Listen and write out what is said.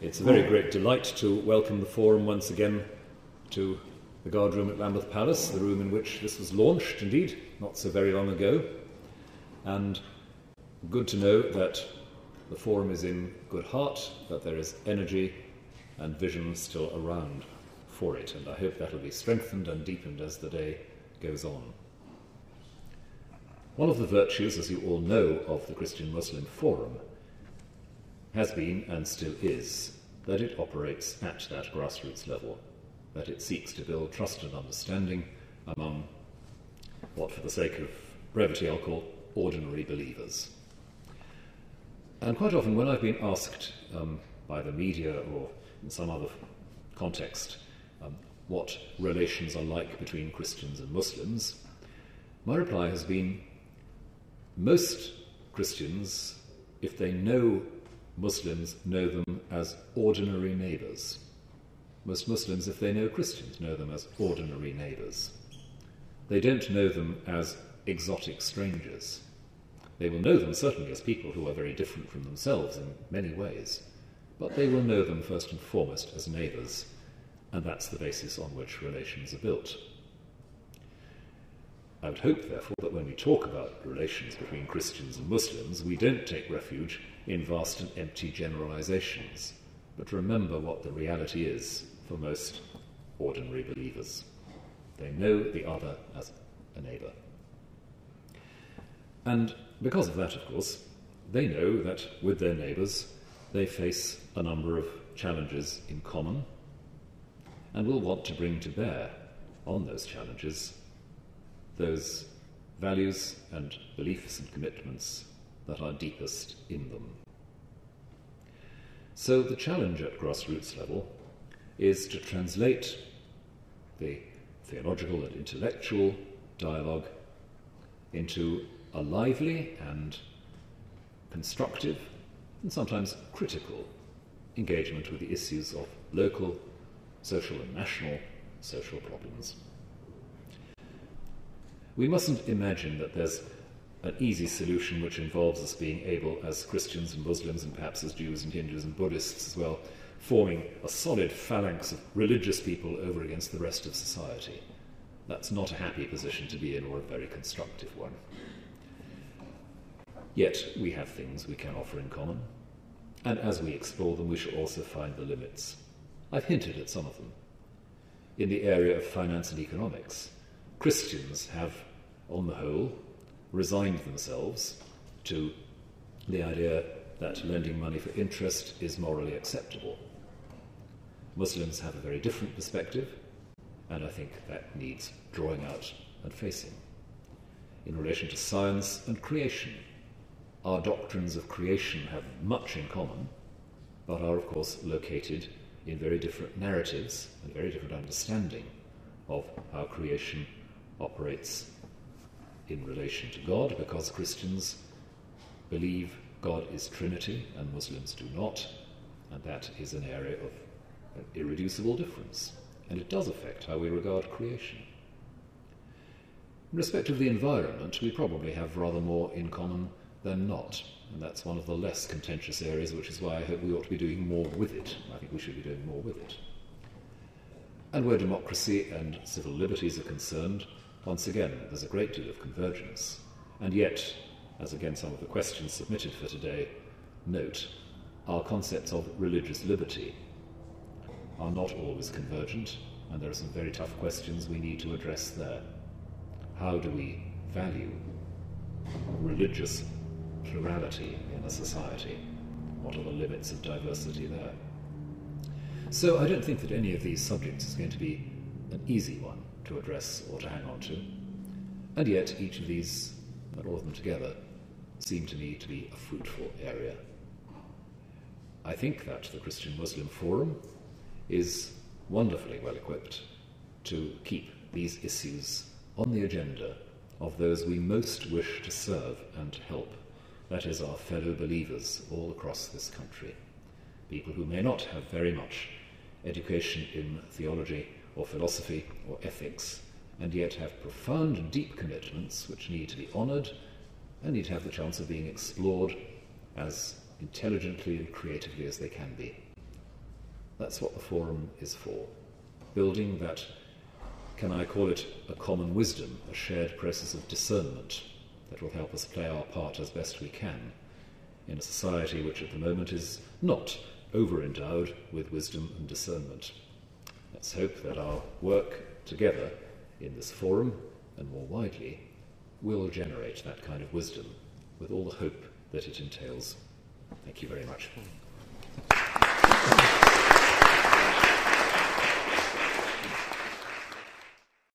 It's a very great delight to welcome the Forum once again to the guard room at Lambeth Palace, the room in which this was launched, indeed, not so very long ago. And good to know that the Forum is in good heart, that there is energy and vision still around for it, and I hope that will be strengthened and deepened as the day goes on. One of the virtues, as you all know, of the Christian-Muslim Forum has been, and still is, that it operates at that grassroots level, that it seeks to build trust and understanding among what, for the sake of brevity, I'll call ordinary believers. And quite often when I've been asked by the media or in some other context what relations are like between Christians and Muslims, my reply has been, most Christians, if they know Muslims, know them as ordinary neighbours. Most Muslims, if they know Christians, know them as ordinary neighbours. They don't know them as exotic strangers. They will know them certainly as people who are very different from themselves in many ways, but they will know them first and foremost as neighbours, and that's the basis on which relations are built. I would hope, therefore, that when we talk about relations between Christians and Muslims, we don't take refuge in vast and empty generalisations, but remember what the reality is for most ordinary believers. They know the other as a neighbour. And because of that, of course, they know that with their neighbours they face a number of challenges in common and will want to bring to bear on those challenges those values and beliefs and commitments that are deepest in them. So the challenge at grassroots level is to translate the theological and intellectual dialogue into a lively and constructive and sometimes critical engagement with the issues of local, social and national social problems. We mustn't imagine that there's an easy solution which involves us being able, as Christians and Muslims and perhaps as Jews and Hindus and Buddhists as well, forming a solid phalanx of religious people over against the rest of society. That's not a happy position to be in, or a very constructive one. Yet we have things we can offer in common, and as we explore them we shall also find the limits. I've hinted at some of them. In the area of finance and economics, Christians have, on the whole, resigned themselves to the idea that lending money for interest is morally acceptable. Muslims have a very different perspective, and I think that needs drawing out and facing. In relation to science and creation, our doctrines of creation have much in common, but are of course located in very different narratives and very different understanding of how creation operates in relation to God, because Christians believe God is Trinity and Muslims do not, and that is an area of an irreducible difference, and it does affect how we regard creation. In respect of the environment, we probably have rather more in common than not, and that's one of the less contentious areas, which is why I hope we ought to be doing more with it. I think we should be doing more with it. And where democracy and civil liberties are concerned, once again, there's a great deal of convergence. And yet, as again some of the questions submitted for today note, our concepts of religious liberty are not always convergent, and there are some very tough questions we need to address there. How do we value religious plurality in a society? What are the limits of diversity there? So I don't think that any of these subjects is going to be an easy one to address or to hang on to, and yet each of these, and all of them together, seem to me to be a fruitful area. I think that the Christian-Muslim Forum is wonderfully well equipped to keep these issues on the agenda of those we most wish to serve and help, that is, our fellow believers all across this country, people who may not have very much education in theology or philosophy or ethics, and yet have profound and deep commitments which need to be honoured and need to have the chance of being explored as intelligently and creatively as they can be. That's what the forum is for. Building that, can I call it a common wisdom, a shared process of discernment that will help us play our part as best we can in a society which at the moment is not over-endowed with wisdom and discernment. Let's hope that our work together in this forum, and more widely, will generate that kind of wisdom with all the hope that it entails. Thank you very much.